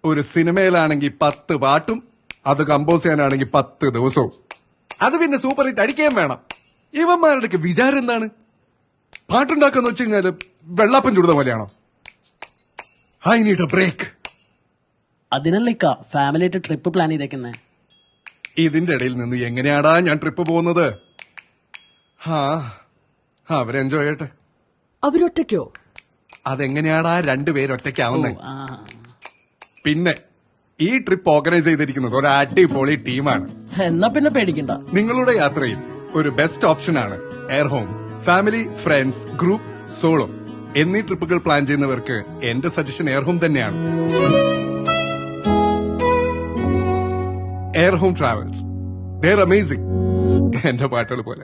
ഒരു സിനിമയിലാണെങ്കിൽ 10 പാട്ടും അത് കമ്പോസ് ചെയ്യാനാണെങ്കിൽ 10 ദിവസവും. അത് പിന്നെ സൂപ്പർ ഹിറ്റ് അടിക്കുകയും വേണം. ഇവന്മാരുടെ വിചാരം എന്താണ്? പാട്ടുണ്ടാക്കാന്ന് വെച്ച് കഴിഞ്ഞാല് വെള്ളാപ്പം ചുടുന്ന പോലെയാണോ? I need a break. അതിനല്ലേ ഫാമിലി ആയിട്ട് ട്രിപ്പ് പ്ലാൻ ചെയ്തേക്കുന്നേ. ഇതിന്റെ ഇടയിൽ നിന്ന് എങ്ങനെയാടാ ഞാൻ ട്രിപ്പ് പോകുന്നത്? അവരെൻജോയ് ചെയ്യട്ടെ. അവരൊറ്റയ്ക്കോ? അതെങ്ങനെയാടാ 2 പേര് ഒറ്റയ്ക്കാവുന്നേ? ആ. പിന്നെ ഈ ട്രിപ്പ് ഓർഗനൈസ് ചെയ്തിരിക്കുന്നത് ഒരു അടിപൊളി ടീമാണ്. എന്നാ പിന്നെ പേടിക്കണ്ട. നിങ്ങളുടെ യാത്രയിൽ ഒരു ബെസ്റ്റ് ഓപ്ഷനാണ് air home. Family, friends, group, solo എന്നീ ട്രിപ്പുകൾ പ്ലാൻ ചെയ്യുന്നവർക്ക് എന്റെ സജഷൻ എയർ ഹോം തന്നെയാണ്. Air home travels, they are amazing. എന്റെ പാട്ടുകൾ പോലെ.